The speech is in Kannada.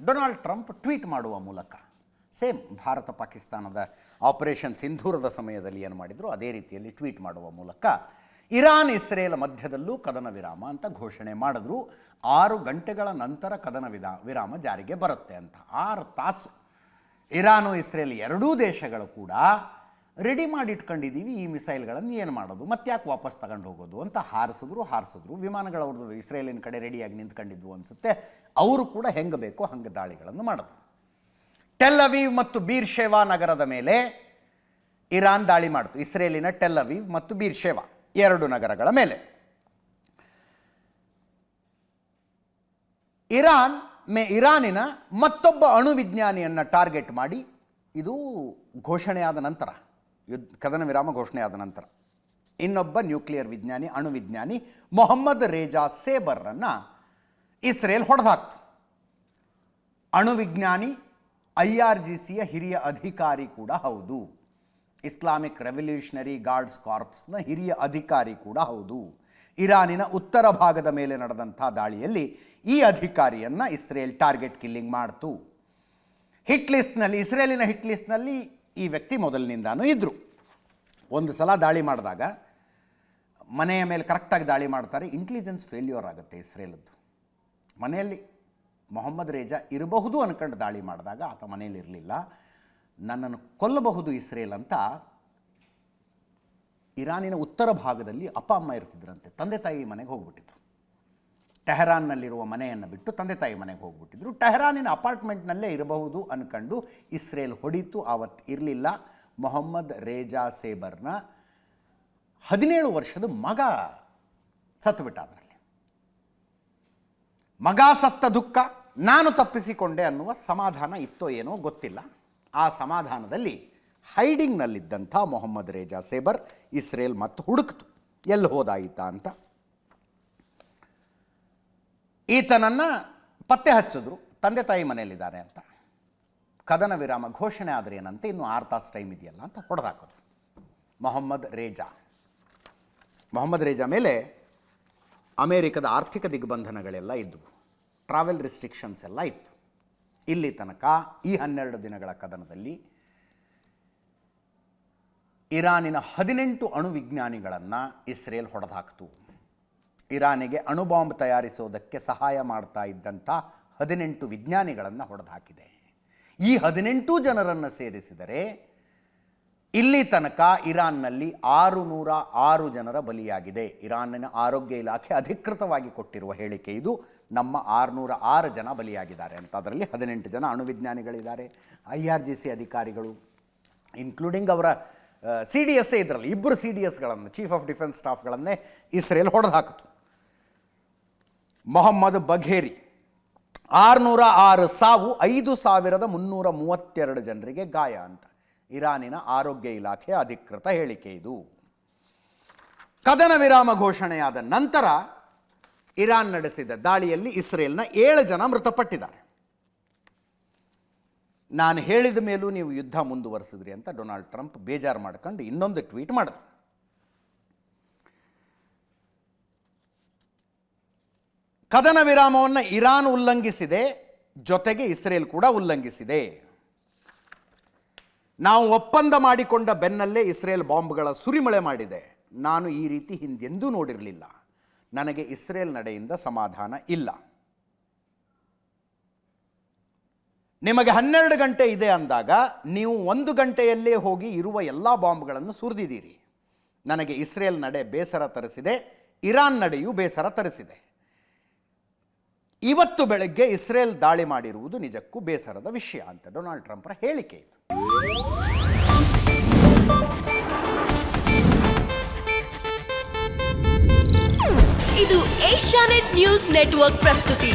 ಡೊನಾಲ್ಡ್ ಟ್ರಂಪ್ ಟ್ವೀಟ್ ಮಾಡುವ ಮೂಲಕ ಸೇಮ್ ಭಾರತ ಪಾಕಿಸ್ತಾನದ ಆಪರೇಷನ್ ಸಿಂಧೂರದ ಸಮಯದಲ್ಲಿ ಏನು ಮಾಡಿದ್ರು ಅದೇ ರೀತಿಯಲ್ಲಿ ಟ್ವೀಟ್ ಮಾಡುವ ಮೂಲಕ ಇರಾನ್ ಇಸ್ರೇಲ್ ಮಧ್ಯದಲ್ಲೂ ಕದನ ವಿರಾಮ ಅಂತ ಘೋಷಣೆ ಮಾಡಿದ್ರು. 6 ಗಂಟೆಗಳ ನಂತರ ಕದನ ವಿರಾಮ ಜಾರಿಗೆ ಬರುತ್ತೆ ಅಂತ. 6 ತಾಸು ಇರಾನು ಇಸ್ರೇಲ್ ಎರಡೂ ದೇಶಗಳು ಕೂಡ ರೆಡಿ ಮಾಡಿಟ್ಕೊಂಡಿದ್ದೀವಿ, ಈ ಮಿಸೈಲ್ಗಳನ್ನು ಏನು ಮಾಡೋದು, ಮತ್ತ್ಯಾಕೆ ವಾಪಸ್ ತಗೊಂಡು ಹೋಗೋದು ಅಂತ ಹಾರಿಸಿದ್ರು. ವಿಮಾನಗಳವ್ರದ್ದು ಇಸ್ರೇಲಿನ ಕಡೆ ರೆಡಿಯಾಗಿ ನಿಂತ್ಕೊಂಡಿದ್ವು ಅನಿಸುತ್ತೆ. ಅವರು ಕೂಡ ಹೆಂಗೆ ಬೇಕೋ ಹಂಗೆ ದಾಳಿಗಳನ್ನು ಮಾಡಿದ್ರು. ಟೆಲ್ ಅವೀವ್ ಮತ್ತು ಬೀರ್ಶೆವಾ ನಗರದ ಮೇಲೆ ಇರಾನ್ ದಾಳಿ ಮಾಡಿತು. ಇಸ್ರೇಲಿನ ಟೆಲ್ ಅವೀವ್ ಮತ್ತು ಬೀರ್ಶೆವಾ 2 ನಗರಗಳ ಮೇಲೆ. ಇರಾನಿನ ಮತ್ತೊಬ್ಬ ಅಣು ವಿಜ್ಞಾನಿಯನ್ನು ಟಾರ್ಗೆಟ್ ಮಾಡಿ, ಇದು ಘೋಷಣೆಯಾದ ನಂತರ, ಕದನ ವಿರಾಮ ಘೋಷಣೆಯಾದ ನಂತರ ಇನ್ನೊಬ್ಬ ನ್ಯೂಕ್ಲಿಯರ್ ವಿಜ್ಞಾನಿ, ಅಣು ವಿಜ್ಞಾನಿ ಮೊಹಮ್ಮದ್ ರೇಜಾ ಸೇಬರ್ರನ್ನು ಇಸ್ರೇಲ್ ಹೊಡೆದಾಕ್ತು. ಅಣು ವಿಜ್ಞಾನಿ IRGCಯ ಹಿರಿಯ ಅಧಿಕಾರಿ ಕೂಡ ಹೌದು. ಇಸ್ಲಾಮಿಕ್ ರೆವಲ್ಯೂಷನರಿ ಗಾರ್ಡ್ಸ್ ಕಾರ್ಪ್ಸ್ನ ಹಿರಿಯ ಅಧಿಕಾರಿ ಕೂಡ ಹೌದು. ಇರಾನಿನ ಉತ್ತರ ಭಾಗದ ಮೇಲೆ ನಡೆದಂಥ ದಾಳಿಯಲ್ಲಿ ಈ ಅಧಿಕಾರಿಯನ್ನು ಇಸ್ರೇಲ್ ಟಾರ್ಗೆಟ್ ಕಿಲ್ಲಿಂಗ್ ಮಾಡ್ತು. ಇಸ್ರೇಲಿನ ಹಿಟ್ ಲಿಸ್ಟ್ನಲ್ಲಿ ಈ ವ್ಯಕ್ತಿ ಮೊದಲಿನಿಂದಾನೂ ಇದ್ದರು. ಒಂದು ಸಲ ದಾಳಿ ಮಾಡಿದಾಗ ಮನೆಯ ಮೇಲೆ ಕರೆಕ್ಟಾಗಿ ದಾಳಿ ಮಾಡ್ತಾರೆ, ಇಂಟೆಲಿಜೆನ್ಸ್ ಫೇಲ್ಯೂರ್ ಆಗುತ್ತೆ ಇಸ್ರೇಲದ್ದು. ಮನೆಯಲ್ಲಿ ಮೊಹಮ್ಮದ್ ರೇಜಾ ಇರಬಹುದು ಅಂದ್ಕೊಂಡು ದಾಳಿ ಮಾಡಿದಾಗ ಆತ ಮನೆಯಲ್ಲಿ ಇರಲಿಲ್ಲ. ನನ್ನನ್ನು ಕೊಲ್ಲಬಹುದು ಇಸ್ರೇಲ್ ಅಂತ ಇರಾನಿನ ಉತ್ತರ ಭಾಗದಲ್ಲಿ ಅಪ್ಪ ಅಮ್ಮ ಇರ್ತಿದ್ರಂತೆ. ತಂದೆ ತಾಯಿ ಮನೆಗೆ ಹೋಗ್ಬಿಟ್ಟಿದ್ರು. ಟೆಹರಾನ್ನಲ್ಲಿರುವ ಮನೆಯನ್ನು ಬಿಟ್ಟು ತಂದೆ ತಾಯಿ ಮನೆಗೆ ಹೋಗ್ಬಿಟ್ಟಿದ್ರು. ಟೆಹರಾನಿನ ಅಪಾರ್ಟ್ಮೆಂಟ್ನಲ್ಲೇ ಇರಬಹುದು ಅಂದ್ಕೊಂಡು ಇಸ್ರೇಲ್ ಹೊಡಿತು. ಆವತ್ತು ಇರಲಿಲ್ಲ. ಮೊಹಮ್ಮದ್ ರೇಜಾ ಸೇಬರ್ನ 17 ವರ್ಷದ ಮಗ ಸತ್ತುಬಿಟ್ಟ. ಅದರಲ್ಲಿ ಮಗ ಸತ್ತ ದುಃಖ, ನಾನು ತಪ್ಪಿಸಿಕೊಂಡೆ ಅನ್ನುವ ಸಮಾಧಾನ ಇತ್ತೋ ಏನೋ ಗೊತ್ತಿಲ್ಲ. ಆ ಸಮಾಧಾನದಲ್ಲಿ ಹೈಡಿಂಗ್ನಲ್ಲಿದ್ದಂಥ ಮೊಹಮ್ಮದ್ ರೇಜಾ ಸೇಬರ್ ಇಸ್ರೇಲ್ ಮತ್ತು ಹುಡುಕ್ತು ಎಲ್ಲಿ ಹೋದಾಯಿತಾ ಅಂತ. ಈತನನ್ನು ಪತ್ತೆ ಹಚ್ಚಿದ್ರು, ತಂದೆ ತಾಯಿ ಮನೆಯಲ್ಲಿದ್ದಾರೆ ಅಂತ. ಕದನ ವಿರಾಮ ಘೋಷಣೆ ಆದರೆ ಏನಂತೆ, ಇನ್ನು 6 ತಾಸು ಟೈಮ್ ಇದೆಯಲ್ಲ ಅಂತ ಹೊಡೆದಾಕಿದ್ರು. ಮೊಹಮ್ಮದ್ ರೇಜಾ ಮೇಲೆ ಅಮೇರಿಕದ ಆರ್ಥಿಕ ದಿಗ್ಬಂಧನಗಳೆಲ್ಲ ಇದ್ದವು, ಟ್ರಾವೆಲ್ ರಿಸ್ಟ್ರಿಕ್ಷನ್ಸ್ ಎಲ್ಲ ಇತ್ತು. ಇಲ್ಲಿ ತನಕ ಈ 12 ದಿನಗಳ ಕದನದಲ್ಲಿ ಇರಾನಿನ 18 ಅಣು ವಿಜ್ಞಾನಿಗಳನ್ನು ಇಸ್ರೇಲ್ ಹೊಡೆದಾಕ್ತು. ಇರಾನಿಗೆ ಅಣುಬಾಂಬ್ ತಯಾರಿಸೋದಕ್ಕೆ ಸಹಾಯ ಮಾಡ್ತಾ ಇದ್ದಂಥ 18 ವಿಜ್ಞಾನಿಗಳನ್ನು ಹೊಡೆದಾಕಿದೆ. ಈ 18 ಜನರನ್ನು ಸೇರಿಸಿದರೆ ಇಲ್ಲಿ ತನಕ ಇರಾನ್ನಲ್ಲಿ 606 ಜನರ ಬಲಿಯಾಗಿದೆ. ಇರಾನಿನ ಆರೋಗ್ಯ ಇಲಾಖೆ ಅಧಿಕೃತವಾಗಿ ಕೊಟ್ಟಿರುವ ಹೇಳಿಕೆ ಇದು. ನಮ್ಮ 606 ಜನ ಬಲಿಯಾಗಿದ್ದಾರೆ ಅಂತ. ಅದರಲ್ಲಿ 18 ಜನ ಅಣುವಿಜ್ಞಾನಿಗಳಿದ್ದಾರೆ, IRGC ಅಧಿಕಾರಿಗಳು, ಇನ್ಕ್ಲೂಡಿಂಗ್ ಅವರ CDS ಇದರಲ್ಲಿ 2 CDSಗಳನ್ನು, ಚೀಫ್ ಆಫ್ ಡಿಫೆನ್ಸ್ ಸ್ಟಾಫ್ಗಳನ್ನೇ ಇಸ್ರೇಲ್ ಹೊಡೆದಾಕಿತು. ಮೊಹಮ್ಮದ್ ಬಘೇರಿ 606 ಸಾವು, 5332 ಜನರಿಗೆ ಗಾಯ ಅಂತ ಇರಾನಿನ ಆರೋಗ್ಯ ಇಲಾಖೆ ಅಧಿಕೃತ ಹೇಳಿಕೆ ಇದು. ಕದನ ವಿರಾಮ ಘೋಷಣೆಯಾದ ನಂತರ ಇರಾನ್ ನಡೆಸಿದ ದಾಳಿಯಲ್ಲಿ ಇಸ್ರೇಲ್ನ 7 ಜನ ಮೃತಪಟ್ಟಿದ್ದಾರೆ. ನಾನು ಹೇಳಿದ ಮೇಲೂ ನೀವು ಯುದ್ಧ ಮುಂದುವರಿಸಿದ್ರಿ ಅಂತ ಡೊನಾಲ್ಡ್ ಟ್ರಂಪ್ ಬೇಜಾರು ಮಾಡ್ಕೊಂಡು ಇನ್ನೊಂದು ಟ್ವೀಟ್ ಮಾಡಿದ್ರು. ಕದನ ವಿರಾಮವನ್ನು ಇರಾನ್ ಉಲ್ಲಂಘಿಸಿದೆ, ಜೊತೆಗೆ ಇಸ್ರೇಲ್ ಕೂಡ ಉಲ್ಲಂಘಿಸಿದೆ. ನಾವು ಒಪ್ಪಂದ ಮಾಡಿಕೊಂಡ ಬೆನ್ನಲ್ಲೇ ಇಸ್ರೇಲ್ ಬಾಂಬ್ಗಳ ಸುರಿಮಳೆ ಮಾಡಿದೆ. ನಾನು ಈ ರೀತಿ ಹಿಂದೆಂದೂ ನೋಡಿರಲಿಲ್ಲ. ನನಗೆ ಇಸ್ರೇಲ್ ನಡೆಯಿಂದ ಸಮಾಧಾನ ಇಲ್ಲ. ನಿಮಗೆ 12 ಗಂಟೆ ಇದೆ ಅಂದಾಗ ನೀವು 1 ಗಂಟೆಯಲ್ಲೇ ಹೋಗಿ ಇರುವ ಎಲ್ಲ ಬಾಂಬ್ಗಳನ್ನು ಸುರಿದಿದ್ದೀರಿ. ನನಗೆ ಇಸ್ರೇಲ್ ನಡೆ ಬೇಸರ ತರಿಸಿದೆ, ಇರಾನ್ ನಡೆಯೂ ಬೇಸರ ತರಿಸಿದೆ. ಇವತ್ತು ಬೆಳಗ್ಗೆ ಇಸ್ರೇಲ್ ದಾಳಿ ಮಾಡಿರುವುದು ನಿಜಕ್ಕೂ ಬೇಸರದ ವಿಷಯ ಅಂತ ಡೊನಾಲ್ಡ್ ಟ್ರಂಪ್ರ ಹೇಳಿಕೆ ಇದು. ಇದು ಏಷ್ಯಾನೆಟ್ ನ್ಯೂಸ್ ನೆಟ್ವರ್ಕ್ ಪ್ರಸ್ತುತಿ.